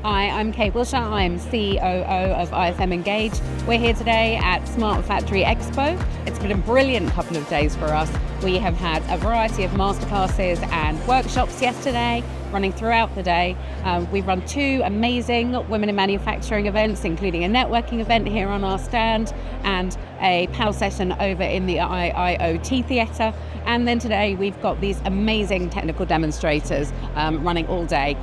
Hi, I'm Kate Wilshire. I'm COO of IfM Engage. We're here today at Smart Factory Expo. It's been a brilliant couple of days for us. We have had a variety of masterclasses and workshops yesterday, running throughout the day. We've run two amazing Women in Manufacturing events, including a networking event here on our stand and a panel session over in the IIoT Theatre. And then today we've got these amazing technical demonstrators running all day.